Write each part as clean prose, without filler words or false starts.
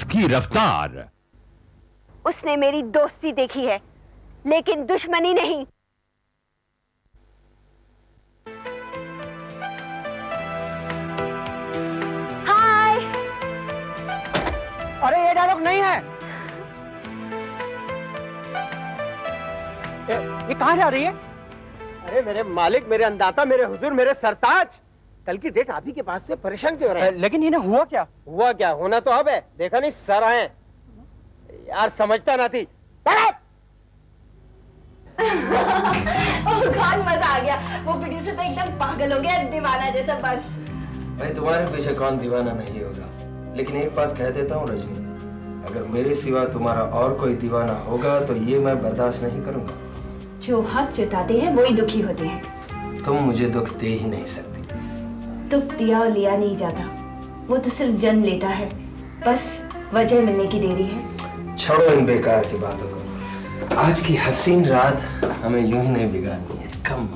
वक्त की रफ्तार। उसने मेरी दोस्ती देखी है, लेकिन दुश्मनी नहीं। हाय। अरे ये डायलॉग नहीं है। ये कहाँ जा रही है? अरे मेरे मालिक, मेरे अंदाता, मेरे हुजूर, मेरे सरताज, कल की डेट आप ही के पास से परेशान क्यों रहे हैं? लेकिन इन्हें हुआ क्या? हुआ क्या? होना तो अब है। देखा नहीं सर आए यार, समझता ना थी। खान मजा आ गया। वो प्रोड्यूसर तो एकदम पागल हो गया, दीवाना जैसा। बस भाई तुम्हारे पीछे कौन दीवाना नहीं होगा, लेकिन एक बात कह देता हूँ रजनी, अगर मेरे सिवा तुम्हारा और कोई दीवाना होगा तो ये मैं बर्दाश्त नहीं करूंगा। जो हक जताते हैं वही दुखी होते हैं। तुम मुझे दुख दे ही नहीं सकती। दुख दिया और लिया नहीं जाता, वो तो सिर्फ जन्म लेता है, बस वजह मिलने की देरी है। छोड़ो इन बेकार की बातों को, आज की हसीन रात हमें यूं ही नहीं बिगाड़नी है। कम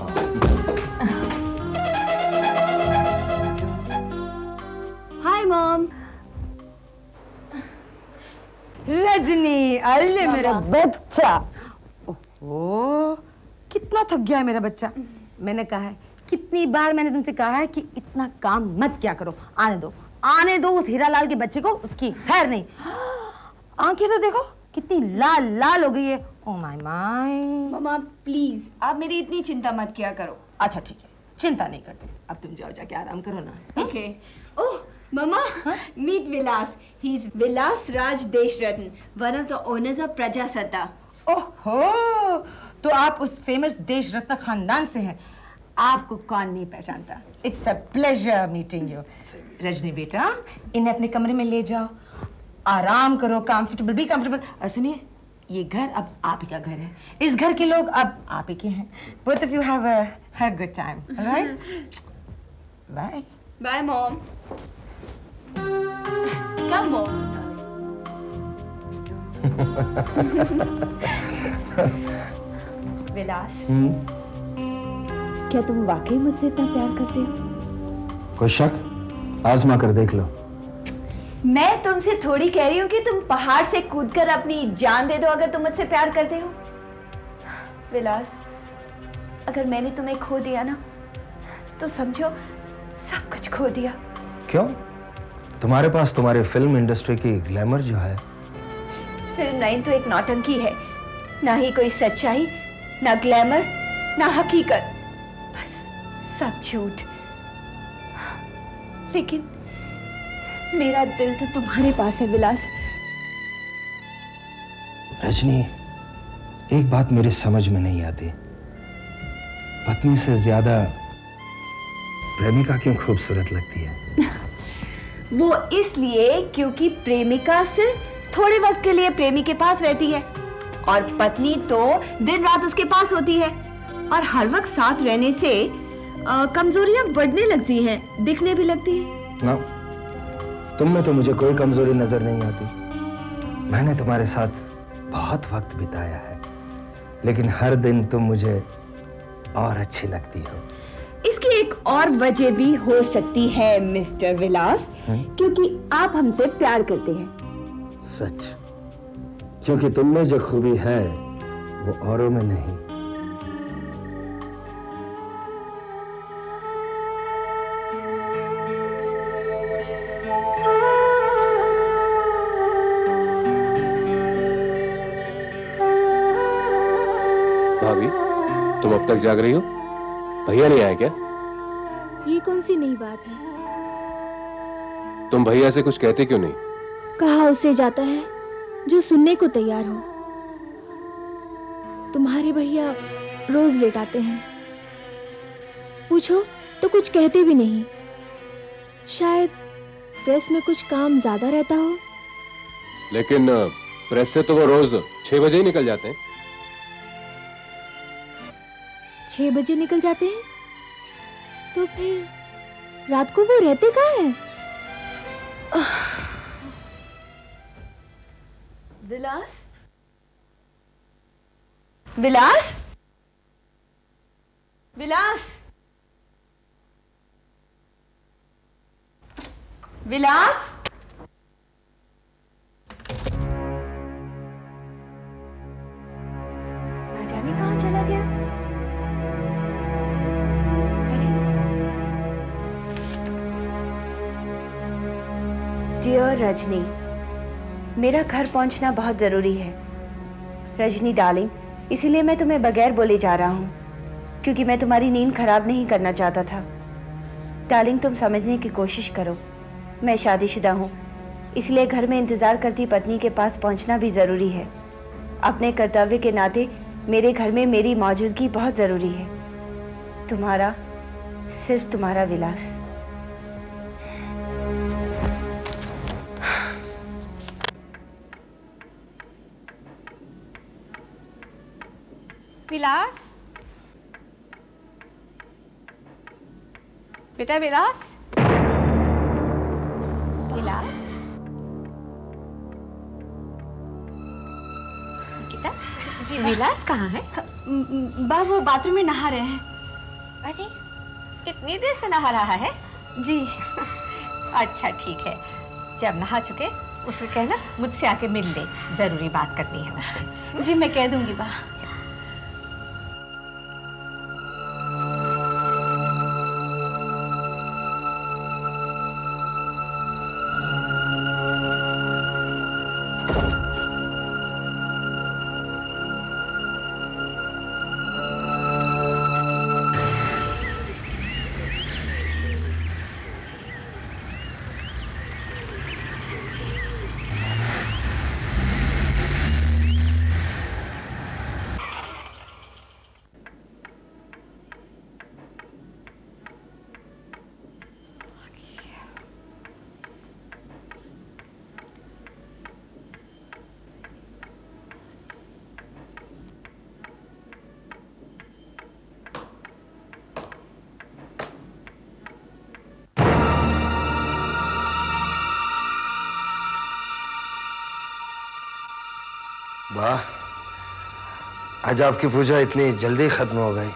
हाय मॉम। रजनी, अल्ले मेरा बच्चा। ओह, कितना थक गया है मेरा बच्चा। मैंने कहा है, कितनी बार मैंने तुमसे कहा है कि इतना काम मत क्या करो। आने दो उस हीरालाल के बच्चे को, उसकी खैर नहीं। आंखें तो देखो कितनी लाल लाल हो गई है। Oh my my. मम्मा प्लीज, आप मेरी इतनी चिंता मत किया करो। अच्छा ठीक है, चिंता नहीं करते। अब तुम जाओ, जाके आराम करो ना। Okay. Oh mamma, meet Vilas. He is Vilas Raj Desh Ratna, one of the owners of Prajasatta. ओहो, तो आप उस फेमस देश रत्न खानदान से हैं। आपको कौन नहीं पहचानता। It's a pleasure meeting you. Rajni बेटा, इन्हें अपने कमरे में ले जाओ, आराम करो, कंफर्टेबल, बी कंफर्टेबल। और सुनिए, ये घर अब आप ही का घर है, इस घर के लोग अब आप ही के हैं। Both of you have a good time, alright? Bye bye mom. Come mom. Vilas, क्या तुम वाकई मुझसे इतना प्यार करते हो? कोई शक? आजमा कर देख लो। मैं तुमसे थोड़ी कह रही हूँ कि तुम पहाड़ से कूदकर अपनी जान दे दो अगर तुम मुझसे प्यार करते हो। विलास, अगर मैंने तुम्हें खो दिया ना, तो समझो सब कुछ खो दिया। क्यों? तुम्हारे पास तुम्हारी फिल्म इंडस्ट्री की ग्लैमर जो है। फिल्म लाइन तो एक नौटंकी है, ना ही कोई सच्चाई, ना ग्लैमर, ना हकीकत, बस सब झूठ। लेकिन मेरा दिल तो तुम्हारे पास है विलास। रजनी, एक बात मेरी समझ में नहीं आती, पत्नी से ज्यादा प्रेमिका क्यों खूबसूरत लगती है? वो इसलिए क्योंकि प्रेमिका सिर्फ थोड़े वक्त के लिए प्रेमी के पास रहती है, और पत्नी तो दिन रात उसके पास होती है। और हर वक्त साथ रहने से कमजोरियां बढ़ने लगती हैं, दिखने भी लगती हैं। ना, तुम में तो मुझे कोई कमजोरी नजर नहीं आती। मैंने तुम्हारे साथ बहुत वक्त बिताया है, लेकिन हर दिन तुम मुझे और अच्छी लगती हो। इसकी एक और वजह भी हो सकती है मिस्टर विलास, क्योंकि आप हमसे प्यार करते हैं। सच? क्योंकि तुम में जो खूबी है वो औरों में नहीं। भाभी, तुम अब तक जाग रही हो? भैया नहीं आए क्या? ये कौन सी नई बात है? तुम भैया से कुछ कहते क्यों नहीं? कहा उससे जाता है जो सुनने को तैयार हो। तुम्हारे भैया रोज लेट आते हैं, पूछो तो कुछ कहते भी नहीं। शायद प्रेस में कुछ काम ज्यादा रहता हो। लेकिन प्रेस से तो वो रोज 6 बजे ही निकल जाते हैं। 6 बजे निकल जाते हैं? तो फिर रात को वो रहते कहाँ हैं? विलास, विलास, विलास, विलास, डियर रजनी, मेरा घर पहुंचना बहुत ज़रूरी है। रजनी डार्लिंग, इसीलिए मैं तुम्हें बगैर बोले जा रहा हूँ, क्योंकि मैं तुम्हारी नींद खराब नहीं करना चाहता था। डार्लिंग, तुम समझने की कोशिश करो, मैं शादीशुदा हूँ, इसलिए घर में इंतज़ार करती पत्नी के पास पहुँचना भी ज़रूरी है। अपने कर्तव्य के नाते मेरे घर में मेरी मौजूदगी बहुत ज़रूरी है। तुम्हारा, सिर्फ तुम्हारा विलास। विलास, बेटा विलास, विलास, गीता जी, विलास कहाँ है? बा, वो बाथरूम में नहा रहे हैं। अरे, इतनी देर से नहा रहा है? जी। अच्छा ठीक है, जब नहा चुके उसको कहना मुझसे आके मिल ले, जरूरी बात करनी है उससे। जी मैं कह दूंगी बा। वाह, आज आपकी पूजा इतनी जल्दी खत्म हो गई।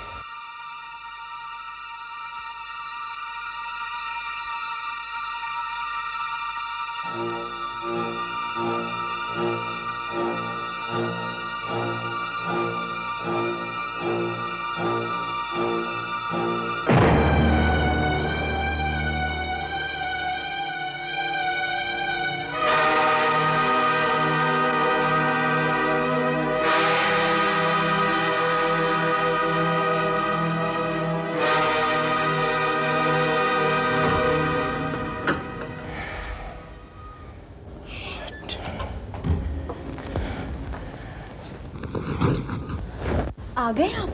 आ गए आप?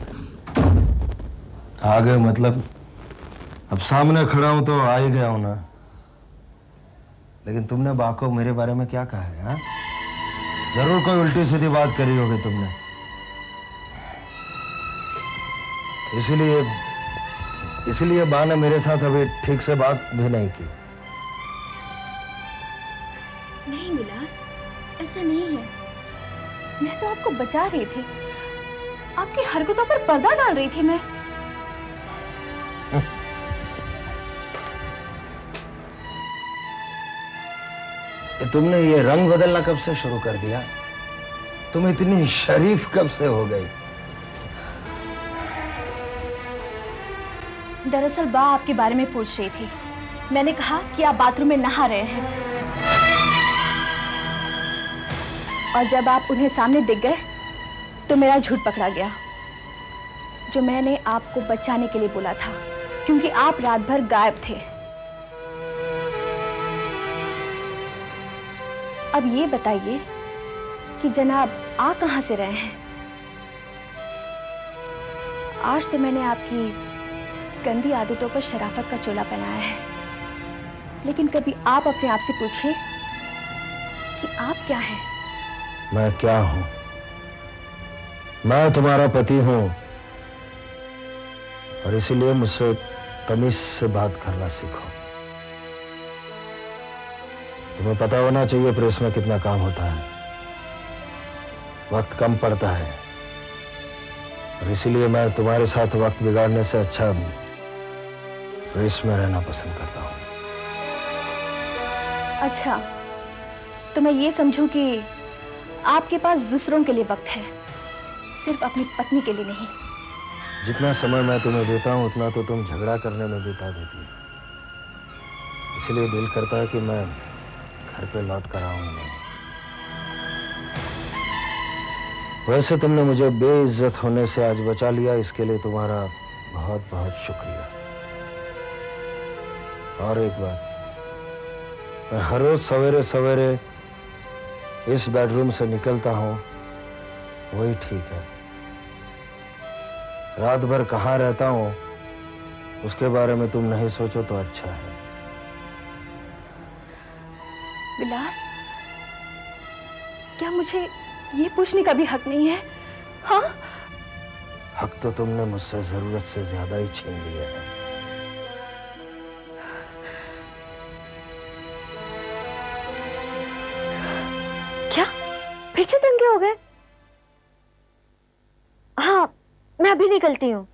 आ गए मतलब अब सामने खड़ा हूं तो आ ही गया हूं ना। लेकिन तुमने बा को मेरे बारे में क्या कहा है? हाँ? जरूर कोई उल्टी सीधी बात करी होगी तुमने, इसीलिए बा ने मेरे साथ अभी ठीक से बात भी नहीं की। नहीं विलास, ऐसा नहीं है। मैं तो आपको बचा रही थी, आपकी हरकतों पर पर्दा डाल रही थी मैं। तुमने ये रंग बदलना कब से शुरू कर दिया? तुम इतनी शरीफ कब से हो गई? दरअसल बा आपके बारे में पूछ रही थी। मैंने कहा कि आप बाथरूम में नहा रहे हैं, और जब आप उन्हें सामने दिख गए तो मेरा झूठ पकड़ा गया, जो मैंने आपको बचाने के लिए बोला था, क्योंकि आप रात भर गायब थे। अब ये बताइए कि जनाब आ कहां से रहे हैं? आज तो मैंने आपकी गंदी आदतों पर शराफत का चोला पहनाया है, लेकिन कभी आप अपने आप से पूछिए कि आप क्या हैं? मैं क्या हूं? मैं तुम्हारा पति हूं, और इसीलिए मुझसे तमीज से बात करना सीखो। तुम्हें पता होना चाहिए प्रेस में कितना काम होता है, वक्त कम पड़ता है, और इसीलिए मैं तुम्हारे साथ वक्त बिगाड़ने से अच्छा प्रेस में रहना पसंद करता हूं। अच्छा, तो मैं ये समझूं कि आपके पास दूसरों के लिए वक्त है, सिर्फ अपनी पत्नी के लिए नहीं। जितना समय मैं तुम्हें देता हूं उतना तो तुम झगड़ा करने में बिता देती हो। इसलिए दिल करता है कि मैं घर पे लौट कर आऊंगा नहीं। वैसे तुमने मुझे बेइज्जत होने से आज बचा लिया, इसके लिए तुम्हारा बहुत बहुत शुक्रिया। और एक बात, मैं हर रोज सवेरे सवेरे इस बेडरूम से निकलता हूं, वही ठीक है। रात भर कहाँ रहता हूं उसके बारे में तुम नहीं सोचो तो अच्छा है। विलास, क्या मुझे ये पूछने का भी हक नहीं है? हाँ, हक तो तुमने मुझसे जरूरत से ज्यादा ही छीन लिया है। क्या फिर से दंगे हो गए? हाँ, मैं अभी निकलती हूँ।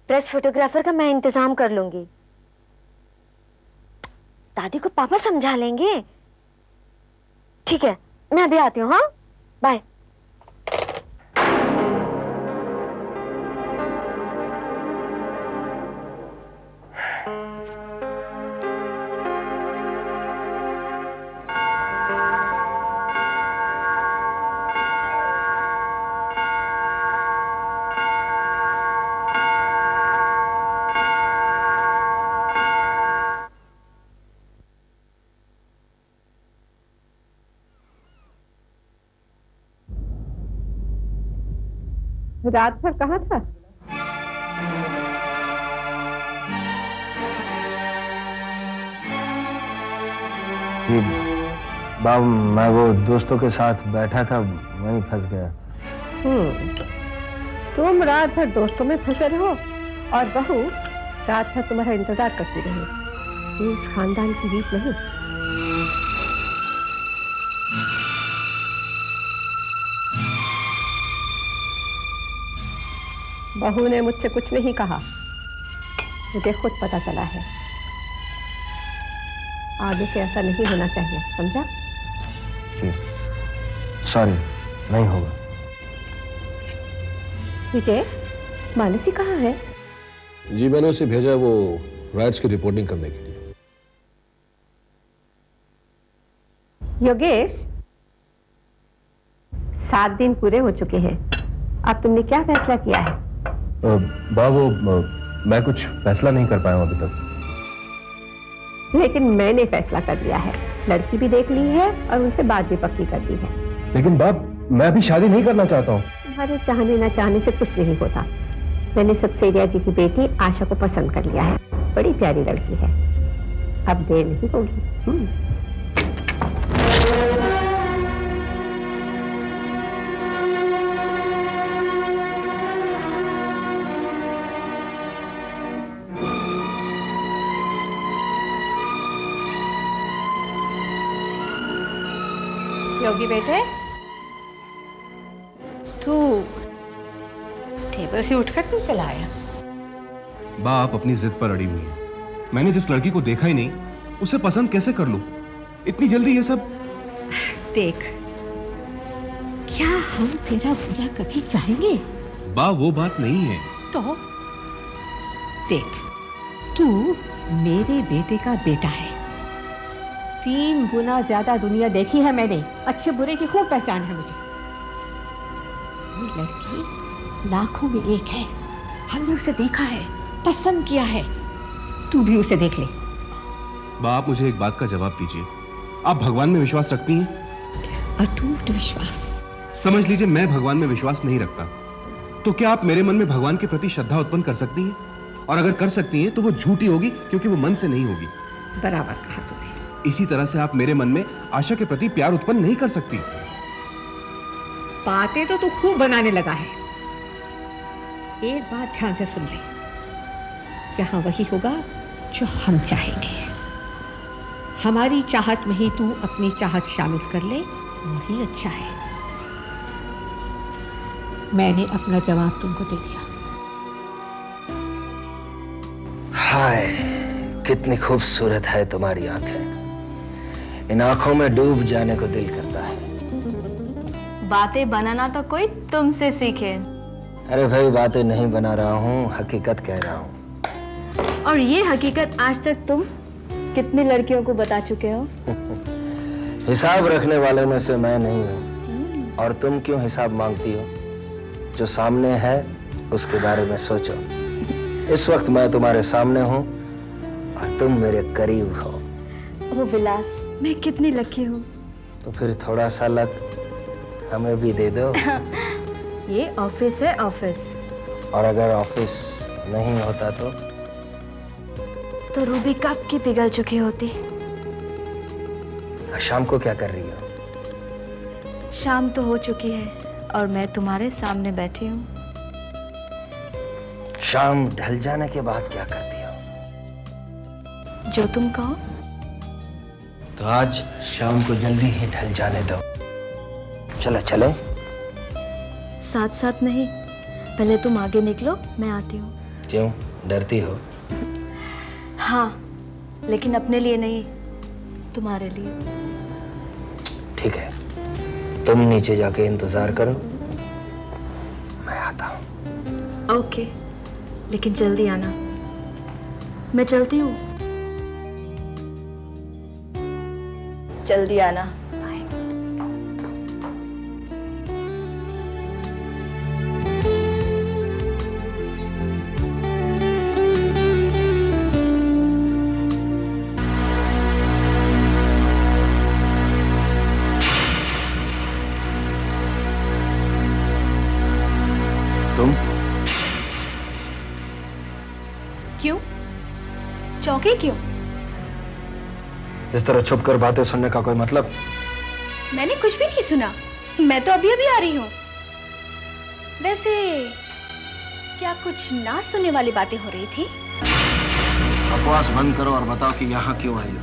प्रेस फोटोग्राफर का मैं इंतजाम कर लूंगी। दादी को पापा समझा लेंगे। ठीक है, मैं अभी आती हूँ। हाँ, बाय। रात भर कहाँ था? जी बाबू, मैं वो दोस्तों के साथ बैठा था, वहीं फंस गया। तुम रात भर दोस्तों में फंसे रहो और बहू रात भर तुम्हारा इंतजार करती रहे। ये इस खानदान की रीत नहीं। बहू ने मुझसे कुछ नहीं कहा, मुझे खुद पता चला है। आगे से ऐसा नहीं होना चाहिए, समझा? जी सॉरी, नहीं होगा। विजय, मानसी कहाँ है? जी मैंने उसे भेजा वो राइट्स की रिपोर्टिंग करने के लिए। योगेश, 7 दिन पूरे हो चुके हैं। अब तुमने क्या फैसला किया है? बाबू, मैं कुछ फैसला नहीं कर पाया हूं अभी तक। लेकिन मैंने फैसला कर लिया है। लड़की भी देख ली है और उनसे बात भी पक्की कर दी है। लेकिन बाप, मैं अभी शादी नहीं करना चाहता हूँ। तुम्हारे चाहने न चाहने से कुछ नहीं होता। मैंने सक्सेरिया जी की बेटी आशा को पसंद कर लिया है। बड़ी प्यारी लड़की है। अब देर नहीं होगी। योगी बेटे, तू टेबल से उठकर क्यों चला आया? बा, आप अपनी जिद पर अड़ी हुई हैं। मैंने जिस लड़की को देखा ही नहीं, उसे पसंद कैसे कर लूं? इतनी जल्दी ये सब? देख, क्या हम तेरा बुरा कभी चाहेंगे? बा, वो बात नहीं है। तो देख, तू मेरे बेटे का बेटा है। 3 गुना ज्यादा दुनिया देखी है मैंने। अच्छे बुरे की खूब पहचान है मुझे। ये लड़की लाखों में एक है। हमने उसे देखा है, पसंद किया है। तू भी उसे देख ले। बा, आप मुझे एक बात का जवाब दीजिए। आप भगवान में विश्वास रखती हैं? अटूट विश्वास। समझ लीजिए, मैं भगवान में विश्वास नहीं रखता। तो क्या आप मेरे मन में भगवान के प्रति श्रद्धा उत्पन्न कर सकती हैं? और अगर कर सकती हैं तो वो झूठी होगी, क्योंकि वो मन से नहीं होगी। बराबर कहा तुमने। इसी तरह से आप मेरे मन में आशा के प्रति प्यार उत्पन्न नहीं कर सकती। बातें तो तू खूब बनाने लगा है। एक बात ध्यान से सुन ले, यहां वही होगा जो हम चाहेंगे। हमारी चाहत में ही तू अपनी चाहत शामिल कर ले, वही अच्छा है। मैंने अपना जवाब तुमको दे दिया। हाय, कितनी खूबसूरत है तुम्हारी आंखें। इन आंखों में डूब जाने को दिल करता है। बातें बनाना तो कोई तुमसे सीखे। अरे भाई, बातें नहीं बना रहा हूँ, हकीकत कह रहा हूँ। और ये हकीकत आज तक तुम कितनी लड़कियों को बता चुके हो? हिसाब रखने वाले में से मैं नहीं हूँ। और तुम क्यों हिसाब मांगती हो? जो सामने है उसके बारे में सोचो। इस वक्त मैं तुम्हारे सामने हूँ और तुम मेरे करीब हो। ओ विलास, मैं कितनी लकी हूँ। तो फिर थोड़ा सा लक हमें भी दे दो। ये ऑफिस है, ऑफिस। और अगर ऑफिस नहीं होता तो रूबी कब की पिघल चुकी होती। शाम को क्या कर रही हो? शाम तो हो चुकी है और मैं तुम्हारे सामने बैठी हूँ। शाम ढल जाने के बाद क्या करती हो? जो तुम कहो। तो आज शाम को जल्दी ही ढल जाने दो। चलो चले। साथ साथ नहीं, पहले तुम आगे निकलो, मैं आती हूँ। क्यों, डरती हो? हाँ, लेकिन अपने लिए नहीं, तुम्हारे लिए। ठीक है, तुम नीचे जाके इंतजार करो, मैं आता हूँ। ओके, लेकिन जल्दी आना। मैं चलती हूँ। जल्दी आना। बाय। तुम क्यों? चौंके क्यों? इस तरह छुप कर बातें सुनने का कोई मतलब? मैंने कुछ भी नहीं सुना, मैं तो अभी अभी आ रही हूँ। वैसे क्या कुछ ना सुनने वाली बातें हो रही थी? बकवास बंद करो और बताओ कि यहाँ क्यों आई हो?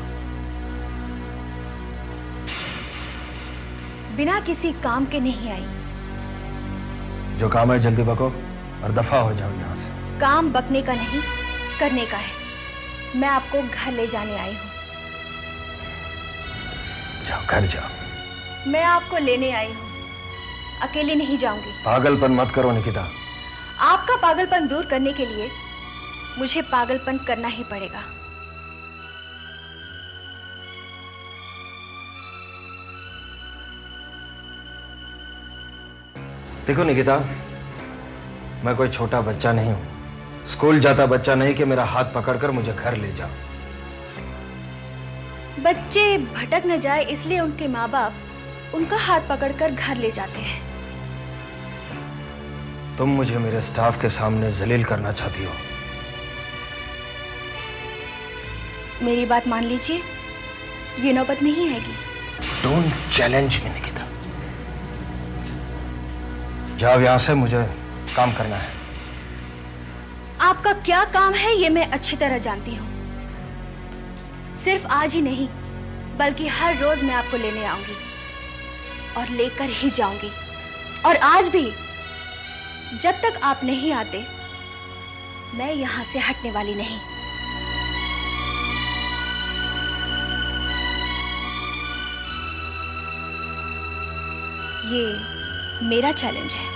बिना किसी काम के नहीं आई। जो काम है जल्दी बको और दफा हो जाओ यहाँ से। काम बकने का नहीं, करने का है। मैं आपको घर ले जाने आई हूँ। जाओ, घर जाओ। मैं आपको लेने आई हूँ, अकेले नहीं जाऊंगी। पागलपन मत करो निकिता। आपका पागलपन दूर करने के लिए मुझे पागलपन करना ही पड़ेगा। देखो निकिता, मैं कोई छोटा बच्चा नहीं हूं, स्कूल जाता बच्चा नहीं कि मेरा हाथ पकड़कर मुझे घर ले जाओ। बच्चे भटक न जाए इसलिए उनके माँ बाप उनका हाथ पकड़कर घर ले जाते हैं। तुम मुझे मेरे स्टाफ के सामने जलील करना चाहती हो। मेरी बात मान लीजिए, ये नौबत नहीं आएगी। Don't challenge me Nikita. जाओ यहां से, मुझे काम करना है। आपका क्या काम है ये मैं अच्छी तरह जानती हूँ। सिर्फ आज ही नहीं, बल्कि हर रोज मैं आपको लेने आऊंगी और लेकर ही जाऊंगी। और आज भी जब तक आप नहीं आते, मैं यहां से हटने वाली नहीं। ये मेरा चैलेंज है।